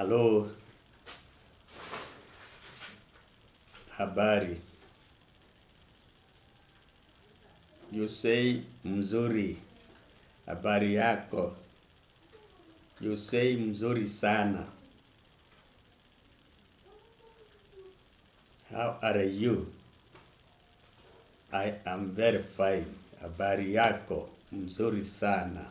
Halo, habari. You say mzuri. Habari yako. You say mzuri sana. How are you? I am very fine. Habari yako. Mzuri sana.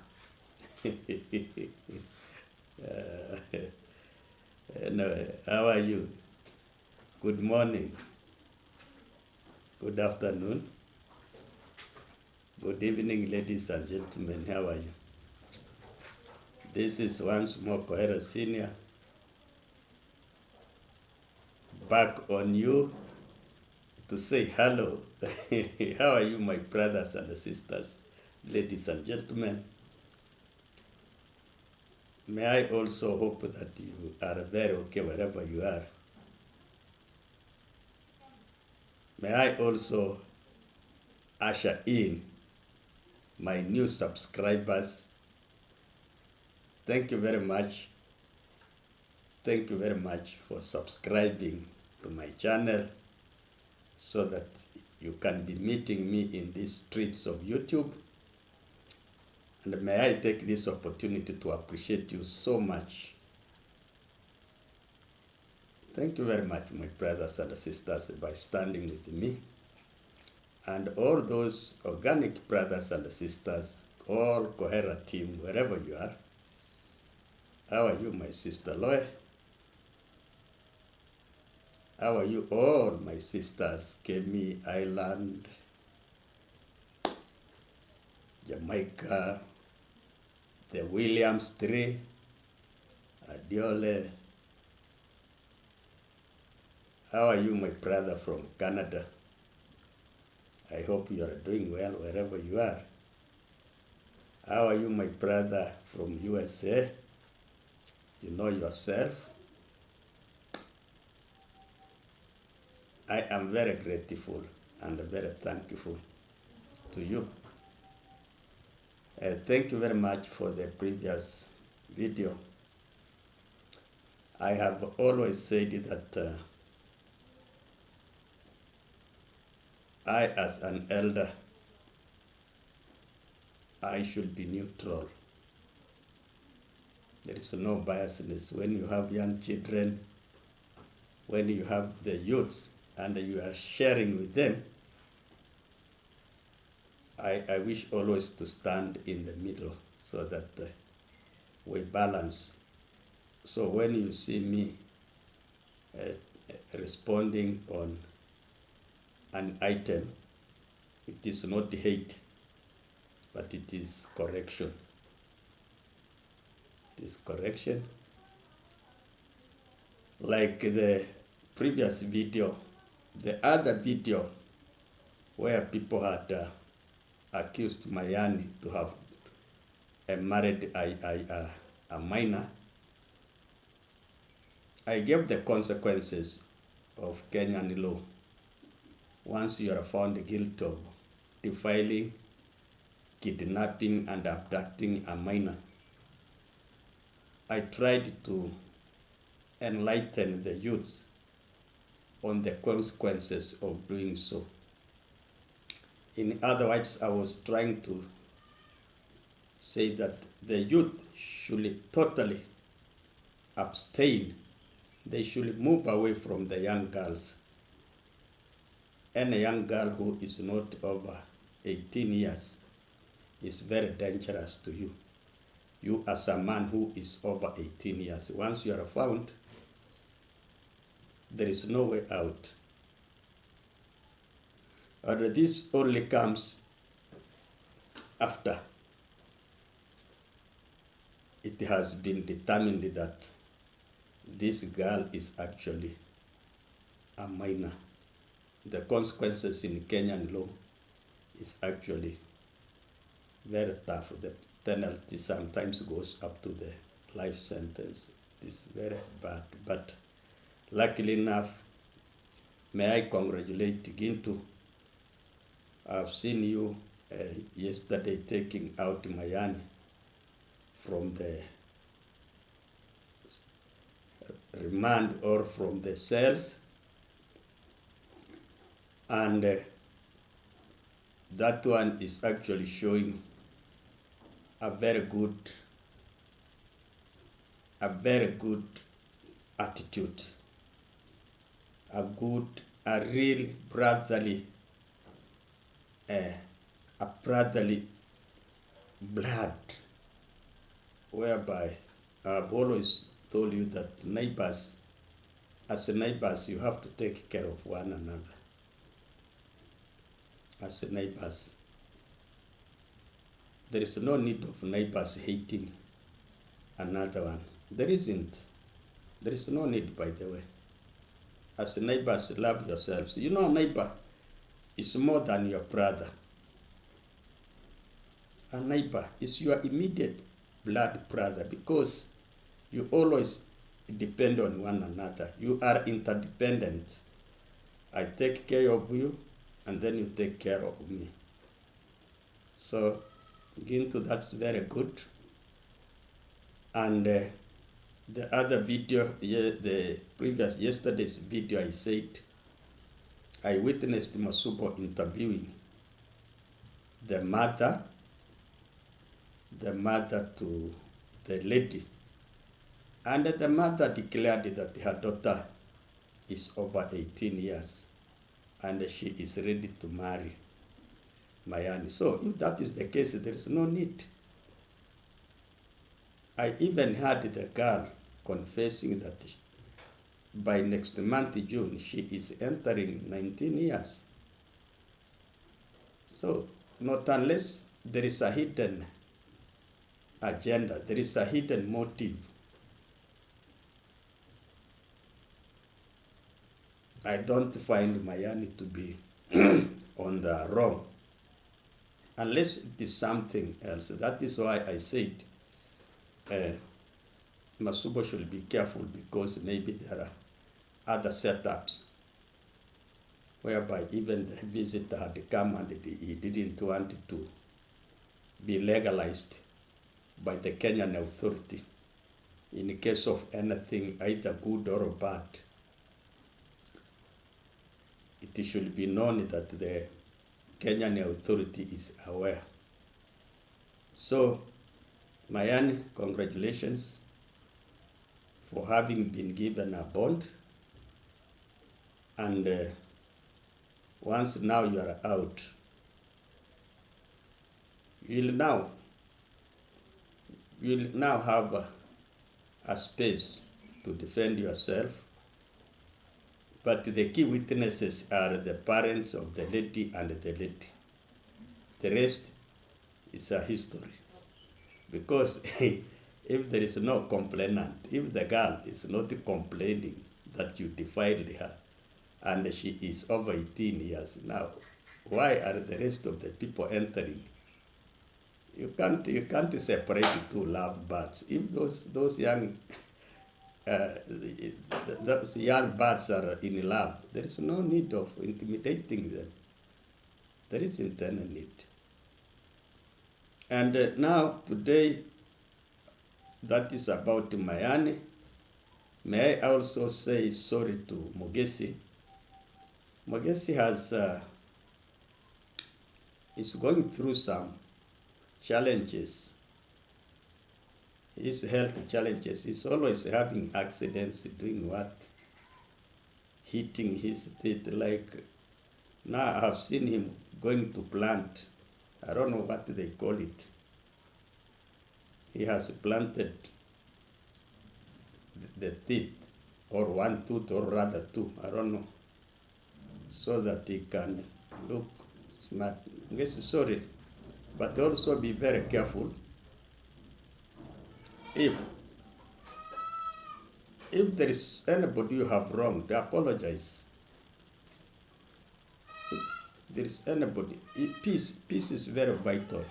Anyway, how are you? Good morning. Good afternoon. Good evening, ladies and gentlemen. How are you? This is once more Kohera Senior, back on you to say hello. How are you, my brothers and sisters, ladies and gentlemen? May I also hope that you are very okay wherever you are. May I also usher in my new subscribers. Thank you very much. Thank you very much for subscribing to my channel so that you can be meeting me in these streets of YouTube. And may I take this opportunity to appreciate you so much. Thank you very much, my brothers and sisters, by standing with me. And all those organic brothers and sisters, all Kohera team, wherever you are. How are you, my sister Loe? How are you all, my sisters, Kemi Island, Jamaica, the Williams Tree, Adiole? How are you, my brother from Canada? I hope you are doing well wherever you are. How are you, my brother from USA? You know yourself. I am very grateful and very thankful to you. Thank you very much for the previous video. I have always said that I, as an elder, I should be neutral. There is no biasness. When you have young children, when you have the youths, and you are sharing with them, I wish always to stand in the middle so that we balance. So when you see me responding on an item, it is not hate, but it is correction. It is correction. Like the previous video, the other video where people had accused Mayani to have married a minor, I gave the consequences of Kenyan law. Once you are found guilty of defiling, kidnapping, and abducting a minor, I tried to enlighten the youths on the consequences of doing so. In other words, I was trying to say that the youth should totally abstain. They should move away from the young girls. Any young girl who is not over 18 years is very dangerous to you. You as a man who is over 18 years, once you are found, there is no way out. And this only comes after it has been determined that this girl is actually a minor. The consequences in Kenyan law is actually very tough. The penalty sometimes goes up to the life sentence. It's very bad. But luckily enough, may I congratulate Gintu. I've seen you yesterday taking out Mayani from the remand or from the cells, and that one is actually showing a very good attitude, a real brotherly, a brotherly blood, whereby I've always told you that neighbors, as neighbors, you have to take care of one another. As neighbors, there is no need of neighbors hating another one. There isn't. There is no need, by the way. As neighbors, love yourselves. You know, neighbor is more than your brother. A neighbor is your immediate blood brother, because you always depend on one another. You are interdependent. I take care of you, and then you take care of me. So, Gintu, that's very good. And the other video, yesterday's video, I said, I witnessed Masubo interviewing the mother to the lady. And the mother declared that her daughter is over 18 years and she is ready to marry Mayani. So if that is the case, there is no need. I even heard the girl confessing that by next month, June, she is entering 19 years. So not unless there is a hidden agenda, there is a hidden motive. I don't find Mayani to be on the wrong, unless it is something else. That is why I said Masubo should be careful, because maybe there are other setups whereby even the visitor had come and he didn't want to be legalized by the Kenyan authority in case of anything, either good or bad. It should be known that the Kenyan authority is aware. So, Mayani, congratulations for having been given a bond. And once now you are out, you'll now have a space to defend yourself. But the key witnesses are the parents of the lady and the lady. The rest is a history. Because if there is no complainant, if the girl is not complaining that you defiled her, and she is over 18 years now, why are the rest of the people entering? You can't separate two love birds. If those young those young birds are in love, there is no need of intimidating them. There isn't any need. And now, today, that is about Mayani. May I also say sorry to Mogesi. Mogesi is going through some challenges. His health challenges. He's always having accidents, doing what? Hitting his teeth. Like, now I have seen him going to plant. I don't know what they call it. He has planted the teeth, or one tooth, or rather two, I don't know, so that he can look smart. I guess sorry, but also be very careful. If there is anybody you have wronged, apologize. If there is anybody, peace is very vital.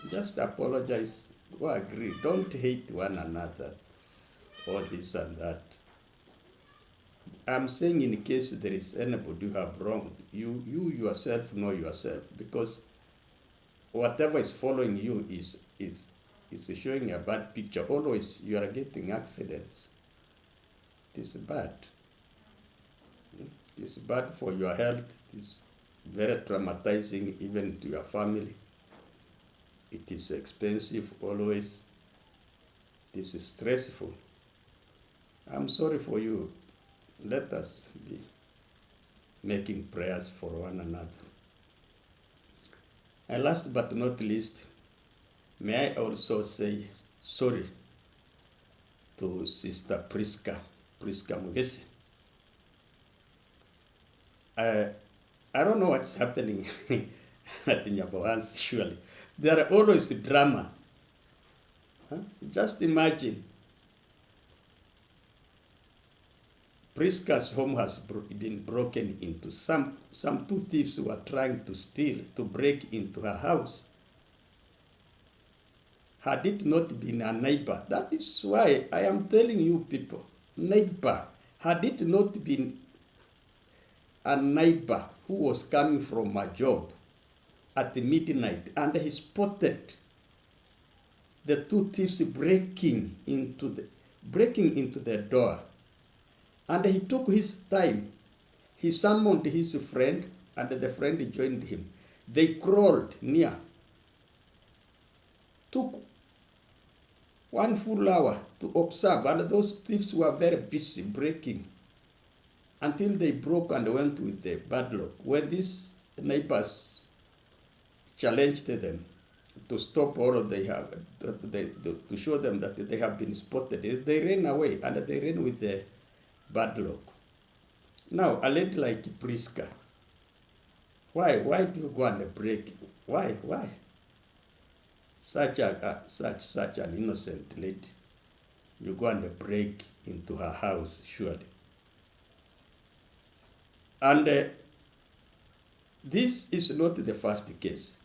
Just apologize, go agree. Don't hate one another, or this and that. I'm saying in case there is anybody you have wronged, you yourself know yourself, because whatever is following you is showing a bad picture. Always you are getting accidents. It is bad. It is bad for your health. It is very traumatizing even to your family. It is expensive always. It is stressful. I'm sorry for you. Let us be making prayers for one another. And last but not least, may I also say sorry to Sister Priska Mugesi. I don't know what's happening at Nyabohansi, surely. There are always drama. Huh? Just imagine, Priska's home has been broken into. Some two thieves were trying to break into her house. Had it not been a neighbor, that is why I am telling you people, neighbor, had it not been a neighbor who was coming from a job at midnight and he spotted the two thieves breaking into the door, and he took his time. He summoned his friend and the friend joined him. They crawled near, took 1 full hour to observe, and those thieves were very busy breaking until they broke and went with the bad luck. When these neighbors challenged them to stop all they have, to show them that they have been spotted, they ran away and they ran with the bad luck. Now, a lady like Priska, why do you go and break? Why? Such an innocent lady, you go and break into her house, surely. And this is not the first case.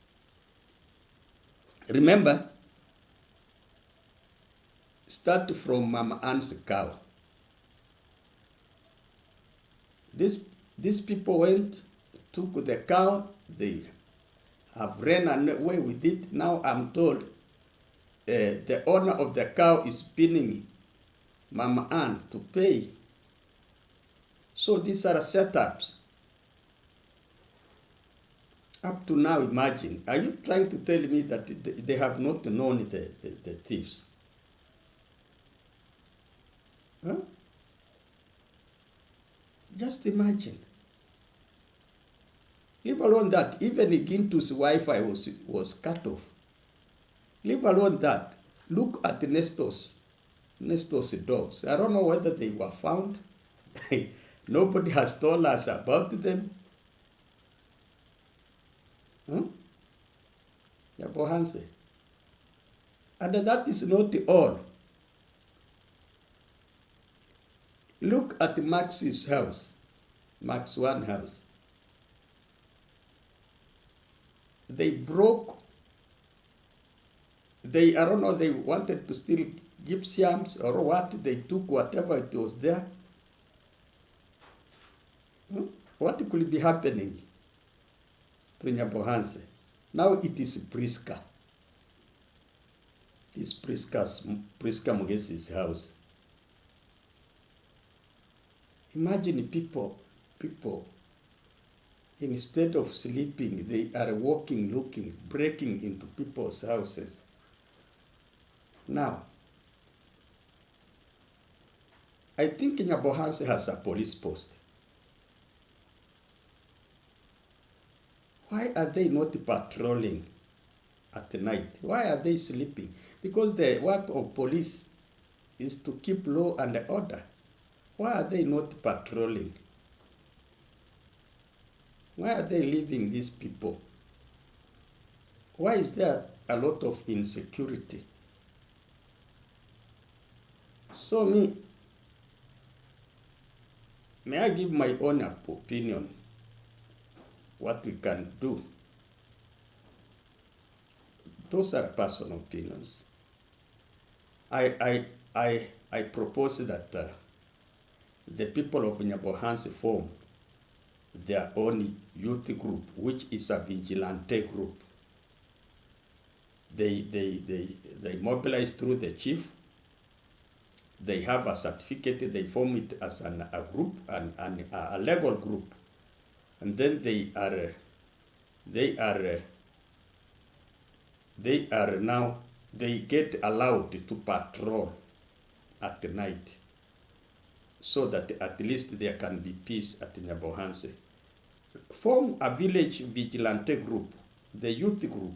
Remember, start from Mama Ann's cow. These people went, took the cow, they have ran away with it. Now I'm told the owner of the cow is pinning Mama Ann to pay. So these are setups. Up to now, imagine, are you trying to tell me that they have not known the thieves? Huh? Just imagine. Leave alone that, even Gintu's Wi-Fi was cut off. Leave alone that. Look at Nestor's dogs. I don't know whether they were found. Nobody has told us about them. Nyabohansi. And that is not all. Look at Max's house, Max One house. They broke, I don't know, they wanted to steal gypsums or what, they took whatever it was there. What could be happening to Nyabohansi? Now it is Priska. It is Priska Mugesi's house. Imagine people, instead of sleeping, they are walking, looking, breaking into people's houses. Now, I think Nyabohansi has a police post. Why are they not patrolling at night? Why are they sleeping? Because the work of police is to keep law and order. Why are they not patrolling? Why are they leaving these people? Why is there a lot of insecurity? So may I give my own opinion, what we can do? Those are personal opinions. I propose that the people of Nyabohansi form their own youth group, which is a vigilante group. They mobilize through the chief. They have a certificate, they form it as a group, a legal group. And then they get allowed to patrol at night, so that at least there can be peace at Nyabohanse. Form a village vigilante group, the youth group.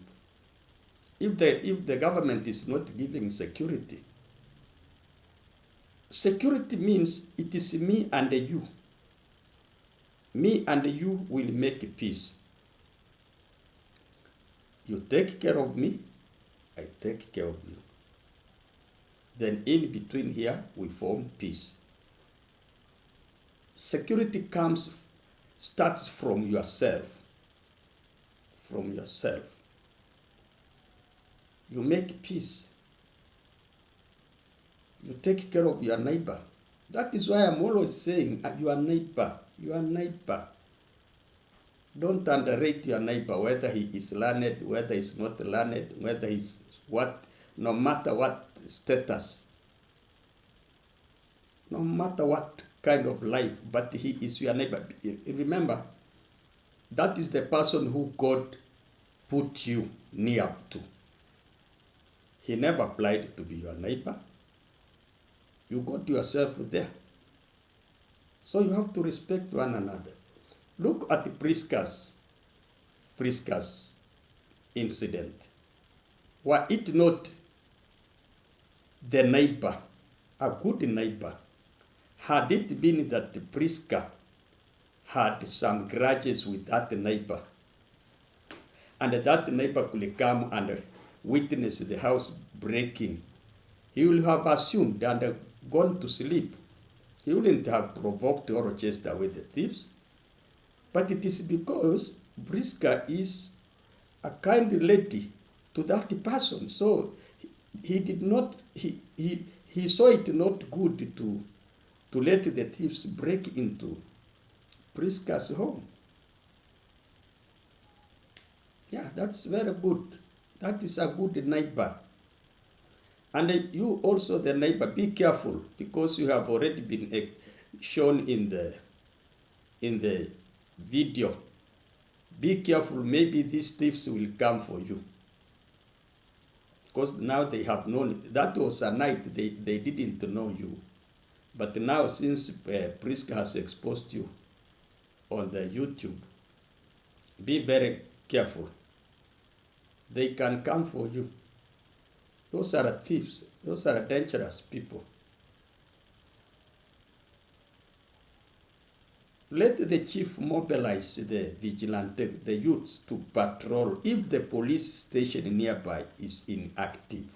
If the government is not giving security, security means it is me and you. Me and you will make peace. You take care of me, I take care of you. Then in between here, we form peace. Security starts from yourself. From yourself. You make peace. You take care of your neighbor. That is why I'm always saying, your neighbor, your neighbor. Don't underrate your neighbor, whether he is learned, whether he's not learned, whether he's what, no matter what status, no matter what kind of life, but he is your neighbor. Remember, that is the person who God put you near to. He never applied to be your neighbor. You got yourself there. So you have to respect one another. Look at the Prisca's incident. Were it not the neighbor, a good neighbor, had it been that Prisca had some grudges with that neighbor, and that neighbor could come and witness the house breaking, he would have assumed and gone to sleep. He wouldn't have provoked or chased away the thieves. But it is because Prisca is a kind lady to that person. So he did not, he saw it not good to let the thieves break into Prisca's home. Yeah, that's very good. That is a good neighbor. And you also, the neighbor, be careful, because you have already been shown in the video. Be careful, maybe these thieves will come for you. Because now they have known, that was a night they didn't know you. But now, since Prisca has exposed you on the YouTube, be very careful. They can come for you. Those are thieves. Those are dangerous people. Let the chief mobilize the vigilante, the youths, to patrol if the police station nearby is inactive.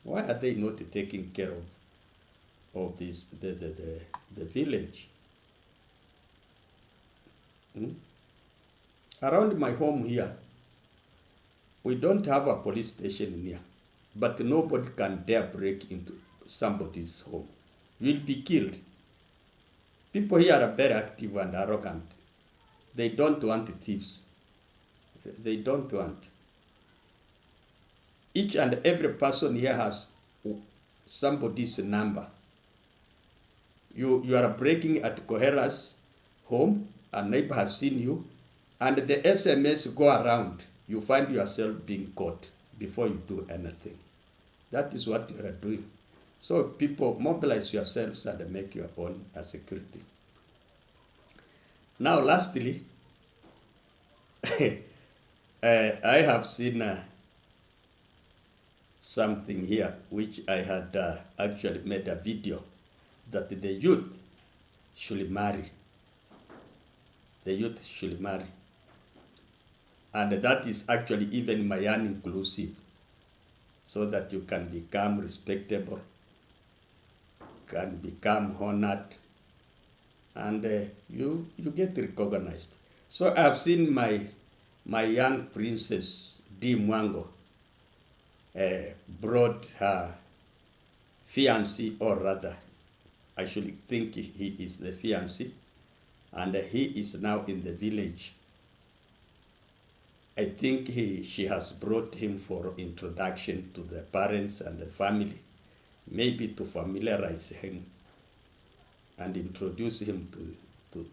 Why are they not taking care of this, the village? Around my home here, we don't have a police station near, but nobody can dare break into somebody's home. You will be killed. People here are very active and arrogant. They don't want thieves. They don't want. Each and every person here has somebody's number. You are breaking at Kohera's home, a neighbor has seen you, and the SMS go around. You find yourself being caught before you do anything. That is what you are doing. So people, mobilize yourselves and make your own security. Now, lastly, I have seen something here which I had actually made a video that the youth should marry. The youth should marry. And that is actually even Mayan inclusive, so that you can become respectable, can become honored, and you get recognized. So I've seen my young princess, Dee Mwango, brought her fiancé, or rather, I should think he is the fiancé, and he is now in the village. I think she has brought him for introduction to the parents and the family. maybe to familiarize him and introduce him to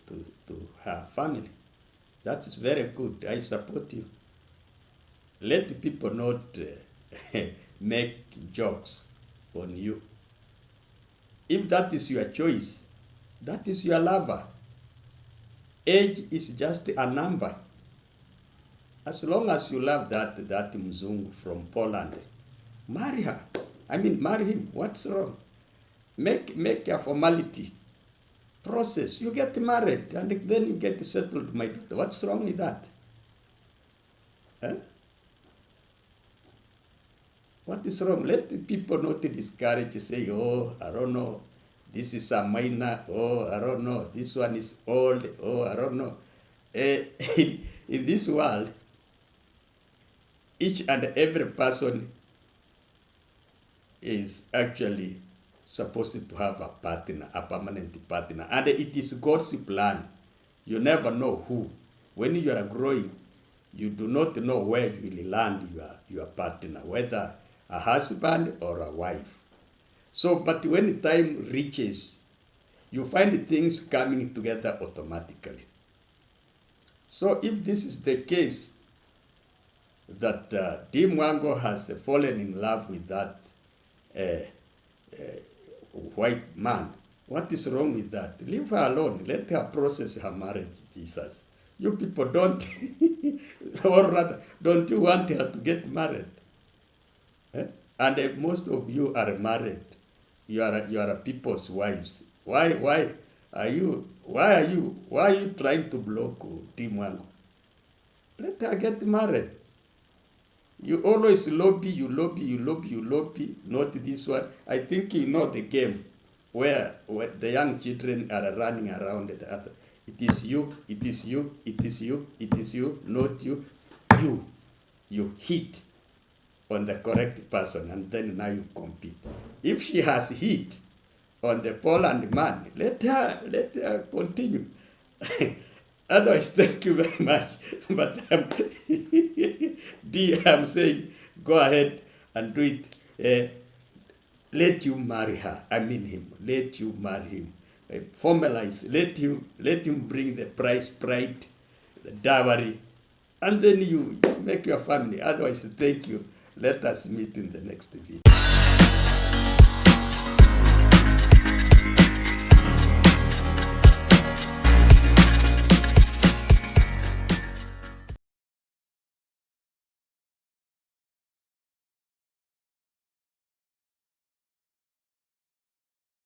her family. That is very good. I support you. Let people not make jokes on you. If that is your choice, that is your lover. Age is just a number. As long as you love that Mzungu from Poland, marry her. I mean, marry him. What's wrong? Make a formality process. You get married and then you get settled, my daughter. What's wrong with that? Eh? What is wrong? Let the people not discourage, say, oh, I don't know, this is a minor, oh, I don't know, this one is old, oh, I don't know. In this world, each and every person is actually supposed to have a partner, a permanent partner. And it is God's plan. You never know who. When you are growing, you do not know where you will land your partner, whether a husband or a wife. So, but when time reaches, you find things coming together automatically. So if this is the case, that Dee Mwango has fallen in love with that white man, what is wrong with that? Leave her alone. Let her process her marriage, Jesus. You people don't, or rather, don't you want her to get married? Eh? And most of you are married. You are people's wives. Why are you trying to block Dee Mwango? Let her get married. You always lobby, not this one. I think you know the game where the young children are running around the other. It is you, it is you, it is you, it is you, not you. You hit on the correct person, and then now you compete. If she has hit on the Poland man, let her continue. Otherwise, thank you very much. But I'm saying, go ahead and do it. Let you marry her. I mean him. Let you marry him. Formalize. Let him bring the price, pride, the dowry, and then you make your family. Otherwise, thank you. Let us meet in the next video.